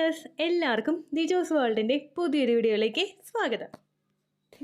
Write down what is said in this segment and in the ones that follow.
Viewers, എല്ലാവർക്കും ദിജോസ് വേൾഡിന്റെ പുതിയൊരു വീഡിയോയിലേക്ക് സ്വാഗതം.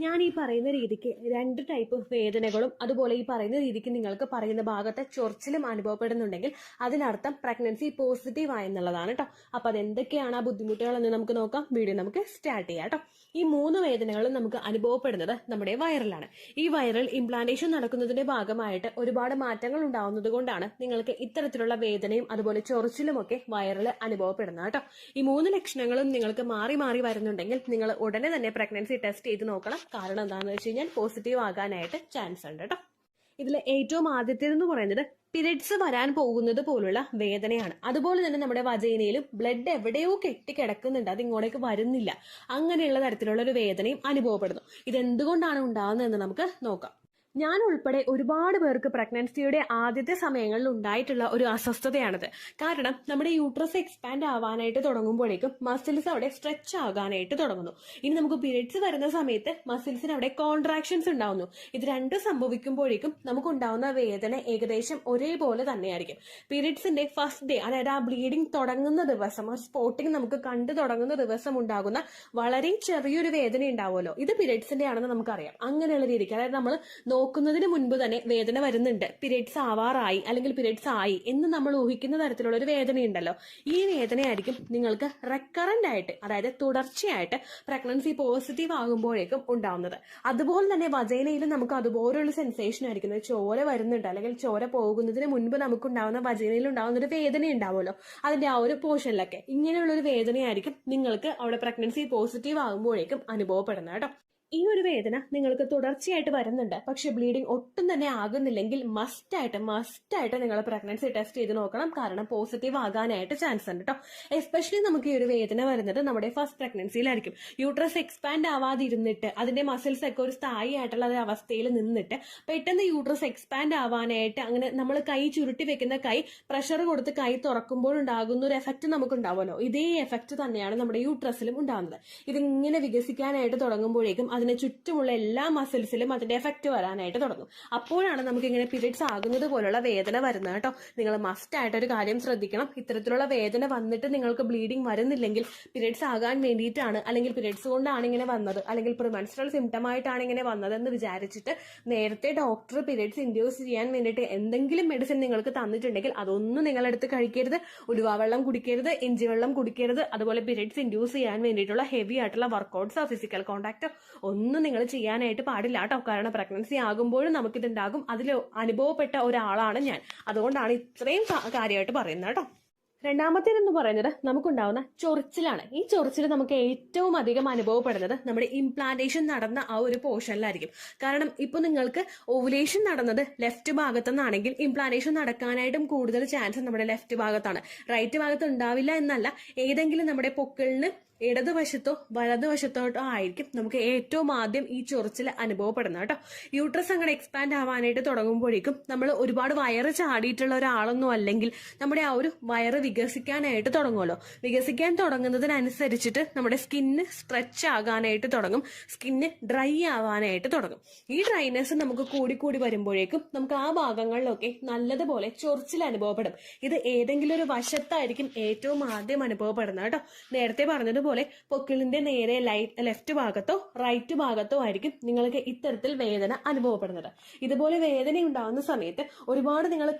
ഞാൻ ഈ പറയുന്ന രീതിക്ക് 2 ടൈപ്പ് വേദനകളും അതുപോലെ ഈ പറയുന്ന രീതിക്ക് നിങ്ങൾക്ക് പറയുന്ന ഭാഗത്തെ ചൊറിച്ചിലും അനുഭവപ്പെടുന്നുണ്ടെങ്കിൽ അതിനർത്ഥം പ്രഗ്നൻസി പോസിറ്റീവ് ആയെന്നുള്ളതാണ് കേട്ടോ. അപ്പൊ അതെന്തൊക്കെയാണ് ആ ബുദ്ധിമുട്ടുകളെന്ന് നമുക്ക് നോക്കാം. വീഡിയോ നമുക്ക് സ്റ്റാർട്ട് ചെയ്യാം കേട്ടോ. ഈ 3 വേദനകളും നമുക്ക് അനുഭവപ്പെടുന്നത് നമ്മുടെ വയറിലാണ്. ഈ വയറിൽ ഇംപ്ലാന്റേഷൻ നടക്കുന്നതിന്റെ ഭാഗമായിട്ട് ഒരുപാട് മാറ്റങ്ങൾ ഉണ്ടാവുന്നത് കൊണ്ടാണ് നിങ്ങൾക്ക് ഇത്തരത്തിലുള്ള വേദനയും അതുപോലെ ചൊറിച്ചിലും ഒക്കെ വയറിൽ അനുഭവപ്പെടുന്നത് കേട്ടോ. ഈ 3 ലക്ഷണങ്ങളും നിങ്ങൾക്ക് മാറി മാറി വരുന്നുണ്ടെങ്കിൽ നിങ്ങൾ ഉടനെ തന്നെ പ്രഗ്നൻസി ടെസ്റ്റ് ചെയ്ത് നോക്കണം. കാരണം എന്താണെന്ന് വെച്ച് കഴിഞ്ഞാൽ പോസിറ്റീവ് ആകാനായിട്ട് ചാൻസ് ഉണ്ട് കേട്ടോ. ഇതിൽ ഏറ്റവും ആദ്യത്തേതെന്ന് പറയുന്നത് പീരിയഡ്സ് വരാൻ പോകുന്നത് പോലുള്ള വേദനയാണ്. അതുപോലെ തന്നെ നമ്മുടെ വജൈനയിലും ബ്ലഡ് എവിടെയോ കെട്ടിക്കിടക്കുന്നുണ്ട്, അത് ഇങ്ങോട്ടേക്ക് വരുന്നില്ല. അങ്ങനെയുള്ള തരത്തിലുള്ള ഒരു വേദനയും അനുഭവപ്പെടുന്നു. ഇതെന്തുകൊണ്ടാണ് ഉണ്ടാകുന്നതെന്ന് നമുക്ക് നോക്കാം. ഞാൻ ഉൾപ്പെടെ ഒരുപാട് പേർക്ക് പ്രഗ്നൻസിയുടെ ആദ്യത്തെ സമയങ്ങളിൽ ഉണ്ടായിട്ടുള്ള ഒരു അസ്വസ്ഥതയാണിത്. കാരണം നമ്മുടെ യൂട്രസ് എക്സ്പാൻഡ് ആവാനായിട്ട് തുടങ്ങുമ്പോഴേക്കും മസിൽസ് അവിടെ സ്ട്രെച്ച് ആകാനായിട്ട് തുടങ്ങുന്നു. ഇനി നമുക്ക് പീരിയഡ്സ് വരുന്ന സമയത്ത് മസിൽസിന് അവിടെ കോൺട്രാക്ഷൻസ് ഉണ്ടാവുന്നു. ഇത് രണ്ടും സംഭവിക്കുമ്പോഴേക്കും നമുക്ക് ഉണ്ടാവുന്ന വേദന ഏകദേശം ഒരേപോലെ തന്നെയായിരിക്കും. പീരിയഡ്സിന്റെ ഫസ്റ്റ് ഡേ, അതായത് ആ ബ്ലീഡിങ് തുടങ്ങുന്ന ദിവസം, ആ സ്പോട്ടിങ് നമുക്ക് കണ്ടു തുടങ്ങുന്ന ദിവസം ഉണ്ടാകുന്ന വളരെ ചെറിയൊരു വേദന ഉണ്ടാവുമല്ലോ, ഇത് പീരിയഡ്സിന്റെ ആണെന്ന് നമുക്കറിയാം. അങ്ങനെയുള്ള രീതിക്ക്, അതായത് നമ്മൾ നോക്കുന്നതിന് മുൻപ് തന്നെ വേദന വരുന്നുണ്ട്, പീരിയഡ്സ് ആവാറായി അല്ലെങ്കിൽ പീരിയഡ്സ് ആയി എന്ന് നമ്മൾ ഊഹിക്കുന്ന തരത്തിലുള്ള ഒരു വേദനയുണ്ടല്ലോ, ഈ വേദനയായിരിക്കും നിങ്ങൾക്ക് റെക്കറന്റ് ആയിട്ട്, അതായത് തുടർച്ചയായിട്ട് പ്രഗ്നൻസി പോസിറ്റീവ് ആകുമ്പോഴേക്കും ഉണ്ടാവുന്നത്. അതുപോലെ തന്നെ വജൈനയിലും നമുക്ക് അതുപോലുള്ള സെൻസേഷൻ ആയിരിക്കും. ചോര വരുന്നുണ്ട് അല്ലെങ്കിൽ ചോര പോകുന്നതിന് മുൻപ് നമുക്ക് ഉണ്ടാവുന്ന വജൈനയിൽ ഉണ്ടാവുന്ന ഒരു വേദന ഉണ്ടാവുമല്ലോ, അതിന്റെ ആ ഒരു പോർഷനിലൊക്കെ ഇങ്ങനെയുള്ള ഒരു വേദനയായിരിക്കും നിങ്ങൾക്ക് അവിടെ പ്രഗ്നൻസി പോസിറ്റീവ് ആകുമ്പോഴേക്കും അനുഭവപ്പെടുന്നത് കേട്ടോ. ഈ ഒരു വേദന നിങ്ങൾക്ക് തുടർച്ചയായിട്ട് വരുന്നുണ്ട്, പക്ഷെ ബ്ലീഡിംഗ് ഒട്ടും തന്നെ ആകുന്നില്ലെങ്കിൽ മസ്റ്റായിട്ട് നിങ്ങൾ പ്രഗ്നൻസി ടെസ്റ്റ് ചെയ്ത് നോക്കണം. കാരണം പോസിറ്റീവ് ആകാനായിട്ട് ചാൻസ് ഉണ്ട് കേട്ടോ. എസ്പെഷ്യലി നമുക്ക് ഈ ഒരു വേദന വരുന്നത് നമ്മുടെ ഫസ്റ്റ് പ്രഗ്നൻസിയിലായിരിക്കും. യൂട്രസ് എക്സ്പാൻഡ് ആവാതിരുന്നിട്ട് അതിന്റെ മസിൽസ് ഒക്കെ ഒരു സ്ഥായി ആയിട്ടുള്ള ഒരു അവസ്ഥയിൽ നിന്നിട്ട് പെട്ടെന്ന് യൂട്രസ് എക്സ്പാൻഡ് ആവാനായിട്ട് അങ്ങനെ നമ്മൾ കൈ ചുരുട്ടി വെക്കുന്ന കൈ പ്രഷർ കൊടുത്ത് കൈ തുറക്കുമ്പോഴുണ്ടാകുന്ന ഒരു എഫക്റ്റ് നമുക്ക് ഉണ്ടാവുമല്ലോ, ഇതേ എഫക്റ്റ് തന്നെയാണ് നമ്മുടെ യൂട്രസിലും ഉണ്ടാകുന്നത്. ഇതിങ്ങനെ വികസിക്കാനായിട്ട് തുടങ്ങുമ്പോഴേക്കും അതിന് ചുറ്റുമുള്ള എല്ലാ മസിൽസിലും അതിന്റെ എഫക്റ്റ് വരാനായിട്ട് തുടങ്ങും. അപ്പോഴാണ് നമുക്ക് ഇങ്ങനെ പീരിയഡ്സ് ആകുന്നത് പോലുള്ള വേദന വരുന്നത് കേട്ടോ. നിങ്ങൾ മസ്റ്റ് ആയിട്ട് ഒരു കാര്യം ശ്രദ്ധിക്കണം. ഇത്തരത്തിലുള്ള വേദന വന്നിട്ട് നിങ്ങൾക്ക് ബ്ലീഡിംഗ് വരുന്നില്ലെങ്കിൽ പീരിയഡ്സ് ആകാൻ വേണ്ടിയിട്ടാണ്, അല്ലെങ്കിൽ പീരിയഡ്സ് കൊണ്ടാണ് ഇങ്ങനെ വന്നത്, അല്ലെങ്കിൽ പ്രിമെൻസ്ട്രൽ സിംറ്റം ആയിട്ടാണ് ഇങ്ങനെ വന്നതെന്ന് വിചാരിച്ചിട്ട് നേരത്തെ ഡോക്ടർ പീരിയഡ്സ് ഇൻഡ്യൂസ് ചെയ്യാൻ വേണ്ടിയിട്ട് എന്തെങ്കിലും മെഡിസിൻ നിങ്ങൾക്ക് തന്നിട്ടുണ്ടെങ്കിൽ അതൊന്നും നിങ്ങളെടുത്ത് കഴിക്കരുത്. ഉലുവാവെള്ളം കുടിക്കരുത്, ഇഞ്ചി വെള്ളം കുടിക്കരുത്. അതുപോലെ പീരിയഡ്സ് ഇൻഡ്യൂസ് ചെയ്യാൻ വേണ്ടിയിട്ടുള്ള ഹെവി ആയിട്ടുള്ള വർക്കൗട്ട്സോ ഫിസിക്കൽ കോണ്ടാക്റ്റോ ഒന്നും നിങ്ങൾ ചെയ്യാനായിട്ട് പാടില്ല കേട്ടോ. കാരണം പ്രഗ്നൻസി ആകുമ്പോഴും നമുക്കിതുണ്ടാകും. അതിൽ അനുഭവപ്പെട്ട ഒരാളാണ് ഞാൻ, അതുകൊണ്ടാണ് ഇത്രയും കാര്യമായിട്ട് പറയുന്നത് കേട്ടോ. രണ്ടാമത്തേതെന്ന് പറയുന്നത് നമുക്കുണ്ടാവുന്ന ചൊറിച്ചിലാണ്. ഈ ചൊറിച്ചിൽ നമുക്ക് ഏറ്റവും അധികം അനുഭവപ്പെടുന്നത് നമ്മുടെ ഇംപ്ലാന്റേഷൻ നടന്ന ആ ഒരു പോർഷനിലായിരിക്കും. കാരണം ഇപ്പൊ നിങ്ങൾക്ക് ഓവുലേഷൻ നടന്നത് ലെഫ്റ്റ് ഭാഗത്തുനിന്നാണെങ്കിൽ ഇംപ്ലാന്റേഷൻ നടക്കാനായിട്ടും കൂടുതൽ ചാൻസ് നമ്മുടെ ലെഫ്റ്റ് ഭാഗത്താണ്. റൈറ്റ് ഭാഗത്ത് ഉണ്ടാവില്ല എന്നല്ല, ഏതെങ്കിലും നമ്മുടെ പൊക്കിളിന് ഇടതുവശത്തോ വലതുവശത്തോട്ടോ ആയിരിക്കും നമുക്ക് ഏറ്റവും ആദ്യം ഈ ചൊറിച്ചിൽ അനുഭവപ്പെടുന്നത് കേട്ടോ. യൂട്രസ് അങ്ങനെ എക്സ്പാൻഡ് ആവാനായിട്ട് തുടങ്ങുമ്പോഴേക്കും നമ്മൾ ഒരുപാട് വയറ് ചാടിയിട്ടുള്ള ഒരാളൊന്നും അല്ലെങ്കിൽ നമ്മുടെ ആ ഒരു വയറ് വികസിക്കാനായിട്ട് തുടങ്ങുമല്ലോ. വികസിക്കാൻ തുടങ്ങുന്നതിനനുസരിച്ചിട്ട് നമ്മുടെ സ്കിന്ന് സ്ട്രെച്ച് ആകാനായിട്ട് തുടങ്ങും, സ്കിന്ന് ഡ്രൈ ആവാനായിട്ട് തുടങ്ങും. ഈ ഡ്രൈനെസ് നമുക്ക് കൂടി വരുമ്പോഴേക്കും നമുക്ക് ആ ഭാഗങ്ങളിലൊക്കെ നല്ലതുപോലെ ചൊറിച്ചിൽ അനുഭവപ്പെടും. ഇത് ഏതെങ്കിലും ഒരു വശത്തായിരിക്കും ഏറ്റവും ആദ്യം അനുഭവപ്പെടുന്നത് കേട്ടോ. നേരത്തെ പറഞ്ഞതുപോലെ പൊക്കിളിന്റെ നേരെ ലെഫ്റ്റ് ഭാഗത്തോ റൈറ്റ് ഭാഗത്തോ ആയിരിക്കും നിങ്ങൾക്ക് ഇത്തരത്തിൽ വേദന അനുഭവപ്പെടുന്നത്. ഇതുപോലെ വേദന ഉണ്ടാകുന്ന സമയത്ത് ഒരുപാട് നിങ്ങൾ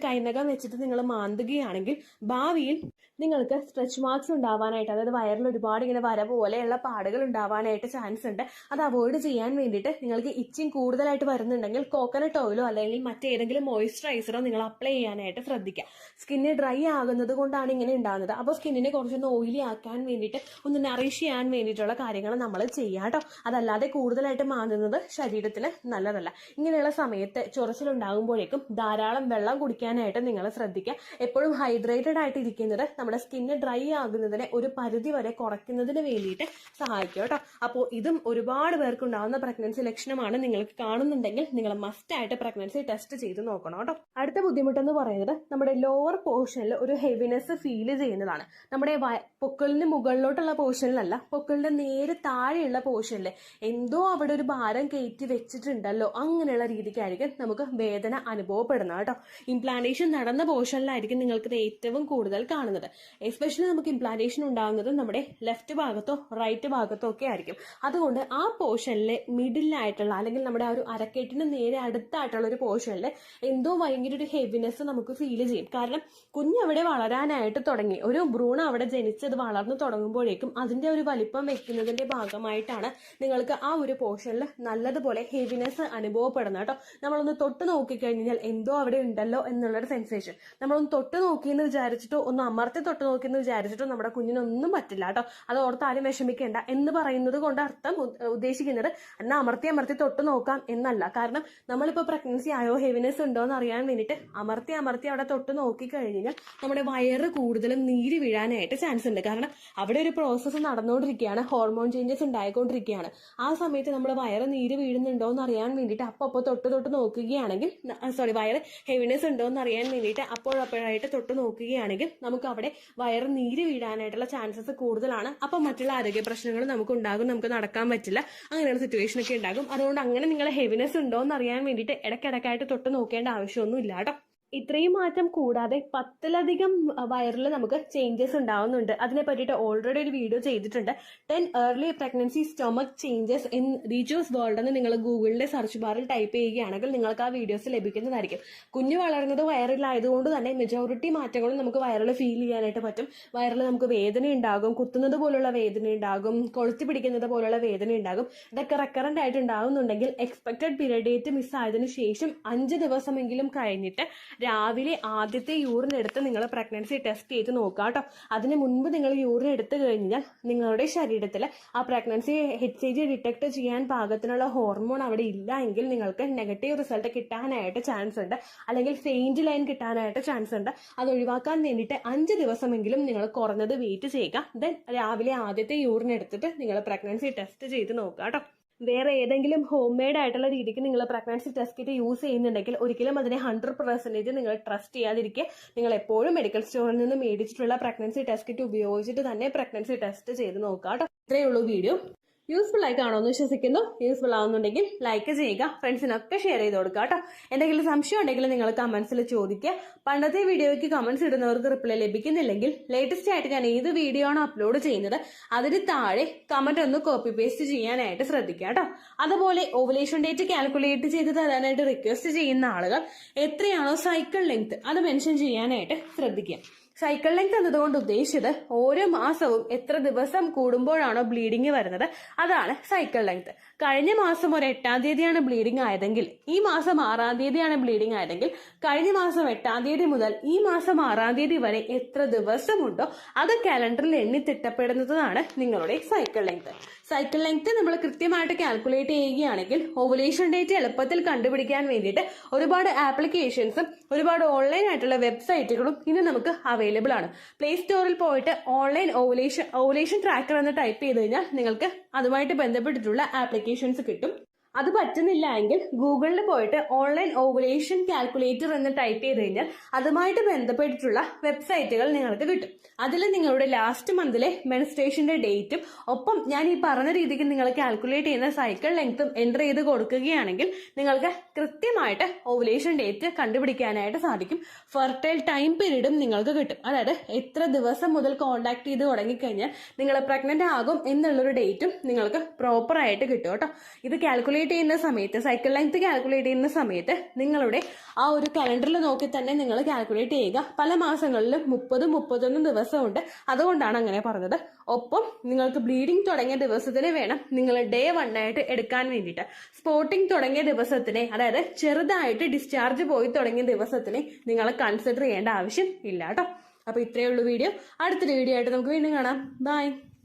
കൈനകം വെച്ചിട്ട് നിങ്ങൾ മാന്തുകയാണെങ്കിൽ ഭാവിയിൽ നിങ്ങൾക്ക് സ്ട്രെച്ച് മാർക്സ് ഉണ്ടാവാനായിട്ട്, അതായത് വയറിൽ ഒരുപാട് ഇങ്ങനെ വര പോലെയുള്ള പാടുകൾ ഉണ്ടാവാനായിട്ട് ചാൻസ് ഉണ്ട്. അത് അവോയ്ഡ് ചെയ്യാൻ വേണ്ടിയിട്ട് നിങ്ങൾക്ക് ഇച്ചിങ് കൂടുതലായിട്ട് വരുന്നുണ്ടെങ്കിൽ കോക്കനട്ട് ഓയിലോ അല്ലെങ്കിൽ മറ്റേതെങ്കിലും മോയിസ്ചറൈസറോ നിങ്ങൾ അപ്ലൈ ചെയ്യാനായിട്ട് ശ്രദ്ധിക്കുക. സ്കിന്ന് ഡ്രൈ ആകുന്നത് കൊണ്ടാണ് ഇങ്ങനെ ഉണ്ടാകുന്നത്. അപ്പോൾ സ്കിന്നിനെ കുറച്ചൊന്ന് ഓയിലി ആക്കാൻ വേണ്ടിയിട്ട്, ഒന്ന് നറിഷ് ചെയ്യാൻ വേണ്ടിയിട്ടുള്ള കാര്യങ്ങൾ നമ്മൾ ചെയ്യാം കേട്ടോ. അതല്ലാതെ കൂടുതലായിട്ട് മാന്തുന്നത് ശരീരത്തിന് നല്ലതല്ല. ഇങ്ങനെയുള്ള സമയത്ത് ചൊറിച്ചിലുണ്ടാകുമ്പോഴേക്കും ധാരാളം വെള്ളം കുടിക്കാനായിട്ട് നിങ്ങൾ ശ്രദ്ധിക്കുക. എപ്പോഴും ഹൈഡ്രേറ്റഡ് ആയിട്ട് ഇരിക്കുന്നത് നമ്മുടെ സ്കിന്ന് ഡ്രൈ ആകുന്നതിനെ ഒരു പരിധി വരെ കുറയ്ക്കുന്നതിന് വേണ്ടിയിട്ട് സഹായിക്കും കേട്ടോ. അപ്പോൾ ഇതും ഒരുപാട് പേർക്ക് ഉണ്ടാകുന്ന പ്രഗ്നൻസി ലക്ഷണമാണ്. നിങ്ങൾക്ക് കാണുന്നുണ്ടെങ്കിൽ നിങ്ങൾ മസ്റ്റ് ആയിട്ട് പ്രഗ്നൻസി ടെസ്റ്റ് ചെയ്ത് നോക്കണം കേട്ടോ. അടുത്ത ബുദ്ധിമുട്ടെന്ന് പറയുന്നത് നമ്മുടെ ലോവർ പോർഷനിൽ ഒരു ഹെവിനെസ് ഫീൽ ചെയ്യുന്നതാണ്. നമ്മുടെ പൊക്കിളിന് മുകളിലോട്ടുള്ള പോർഷനിലല്ല, പൊക്കിളിന്റെ നേരെ താഴെയുള്ള പോർഷനിൽ എന്തോ അവിടെ ഒരു ഭാരം കയറ്റി വെച്ചിട്ടുണ്ടല്ലോ, അങ്ങനെയുള്ള രീതിക്കായിരിക്കും നമുക്ക് വേദന അനുഭവപ്പെടുന്നത് കേട്ടോ. ഇംപ്ലാന്റേഷൻ നടന്ന പോർഷനിലായിരിക്കും നിങ്ങൾക്ക് ഇത് ഏറ്റവും കൂടുതൽ കാണുന്നത്. എസ്പെഷ്യലി നമുക്ക് ഇംപ്ലാന്റേഷൻ ഉണ്ടാകുന്നത് നമ്മുടെ ലെഫ്റ്റ് ഭാഗത്തോ റൈറ്റ് ഭാഗത്തോ ഒക്കെ ആയിരിക്കും. അതുകൊണ്ട് ആ പോർഷനിലെ മിഡിലായിട്ടുള്ള അല്ലെങ്കിൽ നമ്മുടെ ആ ഒരു അരക്കെട്ടിന് നേരെ അടുത്തായിട്ടുള്ള ഒരു പോർഷനിൽ എന്തോ ഭയങ്കര ഒരു ഹെവിനെസ് നമുക്ക് ഫീൽ ചെയ്യും. കാരണം കുഞ്ഞവിടെ വളരാനായിട്ട് തുടങ്ങി, ഒരു ഭ്രൂണം അവിടെ ജനിച്ചത് വളർന്നു തുടങ്ങുമ്പോഴേക്കും അതിന്റെ ഒരു വലിപ്പം വെക്കുന്നതിന്റെ ഭാഗമായിട്ടാണ് നിങ്ങൾക്ക് ആ ഒരു പോർഷനിൽ നല്ലതുപോലെ ഹെവിനെസ് അനുഭവപ്പെടുന്നത് കേട്ടോ. നമ്മളൊന്ന് തൊട്ട് നോക്കിക്കഴിഞ്ഞാൽ എന്തോ അവിടെ ഉണ്ടല്ലോ എന്നുള്ളൊരു സെൻസേഷൻ. നമ്മളൊന്ന് തൊട്ട് നോക്കിയെന്ന് വിചാരിച്ചിട്ടോ ഒന്ന് അമർത്തി തൊട്ട് നോക്കിയെന്ന് വിചാരിച്ചിട്ടോ നമ്മുടെ കുഞ്ഞിനൊന്നും പറ്റില്ല കേട്ടോ. അത് ഓർത്ത് ആരും വിഷമിക്കേണ്ട എന്ന് പറയുന്നത് കൊണ്ട് അർത്ഥം ഉദ്ദേശിക്കുന്നത് എന്നാൽ അമർത്തി അമർത്തി തൊട്ട് നോക്കാം എന്നല്ല. കാരണം നമ്മളിപ്പോൾ പ്രഗ്നൻസി ആയോ ഹെവിനെസ് ഉണ്ടോ എന്ന് അറിയാൻ വേണ്ടിയിട്ട് അമർത്തി അമർത്തി അവിടെ തൊട്ട് നോക്കിക്കഴിഞ്ഞാൽ നമ്മുടെ വയറ് കൂടുതലും നീര് വീഴാനായിട്ട് ചാൻസ് ഉണ്ട്. കാരണം അവിടെ ഒരു പ്രോസസ്സ് നടന്നുകൊണ്ടിരിക്കുകയാണ്, ഹോർമോൺ ചേഞ്ചസ് ഉണ്ടായിക്കൊണ്ടിരിക്കുകയാണ്. ആ സമയത്ത് നമ്മുടെ വയറ് നീര് വീഴുന്നുണ്ടോ എന്ന് അറിയാൻ വേണ്ടിയിട്ട് അപ്പോൾ തൊട്ട് നോക്കുകയാണെങ്കിൽ വയറ് ഹെവിനെസ് ഉണ്ടോ എന്ന് അറിയാൻ വേണ്ടിയിട്ട് അപ്പോഴായിട്ട് തൊട്ട് നോക്കുകയാണെങ്കിൽ നമുക്ക് അവിടെ വയറ് നീര് വീഴാനായിട്ടുള്ള ചാൻസസ് കൂടുതലാണ്. അപ്പം മറ്റുള്ള ആരോഗ്യ പ്രശ്നങ്ങൾ നമുക്ക് ഉണ്ടാകും, നമുക്ക് നടക്കാൻ പറ്റില്ല, അങ്ങനെയുള്ള സിറ്റുവേഷൻ ഒക്കെ ഉണ്ടാകും. അതുകൊണ്ട് അങ്ങനെ നിങ്ങൾ ഹെവിനെസ് ഉണ്ടോ എന്ന് അറിയാൻ വേണ്ടിയിട്ട് ഇടയ്ക്കിടയ്ക്കായിട്ട് തൊട്ട് നോക്കേണ്ട ആവശ്യമൊന്നും ഇല്ല കേട്ടോ. ഇത്രയും മാറ്റം കൂടാതെ 10ലധികം വയറിൽ നമുക്ക് ചേഞ്ചസ് ഉണ്ടാവുന്നുണ്ട്. അതിനെ പറ്റിയിട്ട് ഓൾറെഡി ഒരു വീഡിയോ ചെയ്തിട്ടുണ്ട്. 10 early pregnancy stomach changes in റിജോസ് വേൾഡ് എന്ന് നിങ്ങൾ ഗൂഗിളിലെ സെർച്ച് ബാറിൽ ടൈപ്പ് ചെയ്യുകയാണെങ്കിൽ നിങ്ങൾക്ക് ആ വീഡിയോസ് ലഭിക്കുന്നതായിരിക്കും. കുഞ്ഞു വളർന്നത് വയറിലായതുകൊണ്ട് തന്നെ മെജോറിറ്റി മാറ്റങ്ങളും നമുക്ക് വയറിൽ ഫീൽ ചെയ്യാനായിട്ട് പറ്റും. വയറിൽ നമുക്ക് വേദന ഉണ്ടാകും, കുത്തുന്നത് പോലുള്ള വേദന ഉണ്ടാകും, കൊളുത്തി പിടിക്കുന്നത് പോലുള്ള വേദന ഉണ്ടാകും. ഇതൊക്കെ റെക്കറന്റ് ആയിട്ട് ഉണ്ടാകുന്നുണ്ടെങ്കിൽ എക്സ്പെക്ടഡ് പീരിയഡ് ഡേറ്റ് മിസ്സായതിനു ശേഷം 5 ദിവസമെങ്കിലും കഴിഞ്ഞിട്ട് രാവിലെ ആദ്യത്തെ യൂറിൻ എടുത്ത് നിങ്ങൾ പ്രഗ്നൻസി ടെസ്റ്റ് ചെയ്ത് നോക്കുക കേട്ടോ. അതിന് മുൻപ് നിങ്ങൾ യൂറിൻ എടുത്തു കഴിഞ്ഞാൽ നിങ്ങളുടെ ശരീരത്തിൽ ആ പ്രഗ്നൻസി HCG ഡിറ്റക്ട് ചെയ്യാൻ പാകത്തിനുള്ള ഹോർമോൺ അവിടെ ഇല്ല എങ്കിൽ നിങ്ങൾക്ക് നെഗറ്റീവ് റിസൾട്ട് കിട്ടാനായിട്ട് ചാൻസ് ഉണ്ട്, അല്ലെങ്കിൽ ഫെയിന്റ് ലൈൻ കിട്ടാനായിട്ട് ചാൻസ് ഉണ്ട്. അത് ഒഴിവാക്കാൻ വേണ്ടിയിട്ട് 5 ദിവസമെങ്കിലും നിങ്ങൾ കുറഞ്ഞത് വെയിറ്റ് ചെയ്യുക. ദെൻ രാവിലെ ആദ്യത്തെ യൂറിൻ എടുത്തിട്ട് നിങ്ങൾ പ്രഗ്നൻസി ടെസ്റ്റ് ചെയ്ത് നോക്കുക കേട്ടോ. വേറെ ഏതെങ്കിലും ഹോം മെയ്ഡ് ആയിട്ടുള്ള രീതിക്ക് നിങ്ങൾ പ്രഗ്നൻസി ടെസ്റ്റ് കിറ്റ് യൂസ് ചെയ്യുന്നുണ്ടെങ്കിൽ ഒരിക്കലും അതിനെ 100% നിങ്ങൾ ട്രസ്റ്റ് ചെയ്യാതിരിക്കുക. നിങ്ങൾ എപ്പോഴും മെഡിക്കൽ സ്റ്റോറിൽ നിന്ന് മേടിച്ചിട്ടുള്ള പ്രഗ്നൻസി ടെസ്റ്റ് കിറ്റ് ഉപയോഗിച്ചിട്ട് തന്നെ പ്രഗ്നൻസി ടെസ്റ്റ് ചെയ്ത് നോക്കുക കേട്ടോ. ഇത്രയേ ഉള്ളൂ വീഡിയോ. യൂസ്ഫുൾ ആയി കാണുമെന്ന് വിശ്വസിക്കുന്നു. യൂസ്ഫുൾ ആവുന്നുണ്ടെങ്കിൽ ലൈക്ക് ചെയ്യുക, ഫ്രണ്ട്സിനൊക്കെ ഷെയർ ചെയ്ത് കൊടുക്കുക കേട്ടോ. എന്തെങ്കിലും സംശയം ഉണ്ടെങ്കിൽ നിങ്ങൾ കമന്റ്സിൽ ചോദിക്കുക. പണ്ടത്തെ വീഡിയോയ്ക്ക് കമന്റ്സ് ഇടുന്നവർക്ക് റിപ്ലൈ ലഭിക്കുന്നില്ലെങ്കിൽ ലേറ്റസ്റ്റ് ആയിട്ട് ഞാൻ ഏത് വീഡിയോ ആണോ അപ്ലോഡ് ചെയ്യുന്നത് അതിന് താഴെ കമന്റ് ഒന്ന് കോപ്പി പേസ്റ്റ് ചെയ്യാനായിട്ട് ശ്രദ്ധിക്കുക കേട്ടോ. അതുപോലെ ഓവുലേഷൻ ഡേറ്റ് കാൽക്കുലേറ്റ് ചെയ്ത് തരാനായിട്ട് റിക്വസ്റ്റ് ചെയ്യുന്ന ആളുകൾ എത്രയാണോ സൈക്കിൾ ലെങ്ത് അത് മെൻഷൻ ചെയ്യാനായിട്ട് ശ്രദ്ധിക്കുക. സൈക്കിൾ ലെങ്ത് എന്നതുകൊണ്ട് ഉദ്ദേശിച്ചത് ഓരോ മാസവും എത്ര ദിവസം കൂടുമ്പോഴാണോ ബ്ലീഡിങ് വരുന്നത് അതാണ് സൈക്കിൾ ലെങ്ത്. കഴിഞ്ഞ മാസം ഒരു 8-ാം തീയതിയാണ് ബ്ലീഡിങ് ആയതെങ്കിൽ ഈ മാസം 6-ാം തീയതിയാണ് ബ്ലീഡിങ് ആയതെങ്കിൽ കഴിഞ്ഞ മാസം 8-ാം തീയതി മുതൽ ഈ മാസം 6-ാം തീയതി വരെ എത്ര ദിവസമുണ്ടോ അത് കാലണ്ടറിൽ എണ്ണി തിട്ടപ്പെടുന്നതാണ് നിങ്ങളുടെ സൈക്കിൾ ലെങ്ത്. സൈക്കിൾ ലെങ്ത് നമ്മൾ കൃത്യമായിട്ട് കാൽക്കുലേറ്റ് ചെയ്യുകയാണെങ്കിൽ ഓവുലേഷൻ ഡേറ്റ് എളുപ്പത്തിൽ കണ്ടുപിടിക്കാൻ വേണ്ടിയിട്ട് ഒരുപാട് ആപ്ലിക്കേഷൻസും ഒരുപാട് ഓൺലൈൻ ആയിട്ടുള്ള വെബ്സൈറ്റുകളും ഇനി നമുക്ക് അവൈലബിൾ ആണ്. പ്ലേ സ്റ്റോറിൽ പോയിട്ട് ഓൺലൈൻ ഓവുലേഷൻ ട്രാക്കർ എന്ന് ടൈപ്പ് ചെയ്ത് കഴിഞ്ഞാൽ നിങ്ങൾക്ക് അതുമായിട്ട് ബന്ധപ്പെട്ടിട്ടുള്ള ആപ്ലിക്കേഷൻസ് കിട്ടും. അത് പറ്റുന്നില്ല എങ്കിൽ ഗൂഗിളിൽ പോയിട്ട് ഓൺലൈൻ ഓവുലേഷൻ കാൽക്കുലേറ്റർ എന്ന് ടൈപ്പ് ചെയ്ത് കഴിഞ്ഞാൽ അതുമായിട്ട് ബന്ധപ്പെട്ടിട്ടുള്ള വെബ്സൈറ്റുകൾ നിങ്ങൾക്ക് കിട്ടും. അതിൽ നിങ്ങളുടെ ലാസ്റ്റ് മന്തിലെ മെൻസ്ട്രേഷന്റെ ഡേറ്റും ഒപ്പം ഞാൻ ഈ പറഞ്ഞ രീതിക്ക് നിങ്ങൾ കാൽക്കുലേറ്റ് ചെയ്യുന്ന സൈക്കിൾ ലെങ്ത്തും എൻ്റർ ചെയ്ത് കൊടുക്കുകയാണെങ്കിൽ നിങ്ങൾക്ക് കൃത്യമായിട്ട് ഓവുലേഷൻ ഡേറ്റ് കണ്ടുപിടിക്കാനായിട്ട് സാധിക്കും. ഫെർട്ടൈൽ ടൈം പീരീഡും നിങ്ങൾക്ക് കിട്ടും. അതായത് എത്ര ദിവസം മുതൽ കോണ്ടാക്ട് ചെയ്ത് തുടങ്ങിക്കഴിഞ്ഞാൽ നിങ്ങൾ പ്രഗ്നന്റ് ആകും എന്നുള്ളൊരു ഡേറ്റും നിങ്ങൾക്ക് പ്രോപ്പറായിട്ട് കിട്ടും കേട്ടോ. ഇത് കാൽക്കുലേറ്റ് ചെയ്യുന്ന സമയത്ത് സൈക്കിൾ ലെങ്ത് കാൽക്കുലേറ്റ് ചെയ്യുന്ന സമയത്ത് നിങ്ങളുടെ ആ ഒരു കലണ്ടറിൽ നോക്കി തന്നെ നിങ്ങൾ കാൽക്കുലേറ്റ് ചെയ്യുക. പല മാസങ്ങളിലും 30-31 ദിവസമുണ്ട്, അതുകൊണ്ടാണ് അങ്ങനെ പറഞ്ഞത്. ഒപ്പം നിങ്ങൾക്ക് ബ്ലീഡിങ് തുടങ്ങിയ ദിവസത്തിന് വേണം നിങ്ങൾ ഡേ 1 ആയിട്ട് എടുക്കാൻ വേണ്ടിയിട്ട്. സ്പോട്ടിങ് തുടങ്ങിയ ദിവസത്തിനെ, അതായത് ചെറുതായിട്ട് ഡിസ്ചാർജ് പോയി തുടങ്ങിയ ദിവസത്തിനെ നിങ്ങൾ കൺസിഡർ ചെയ്യേണ്ട ആവശ്യം ഇല്ല കേട്ടോ. അപ്പൊ ഇത്രയേ ഉള്ളൂ വീഡിയോ. അടുത്തൊരു വീഡിയോ ആയിട്ട് നമുക്ക് വീണ്ടും കാണാം. ബൈ.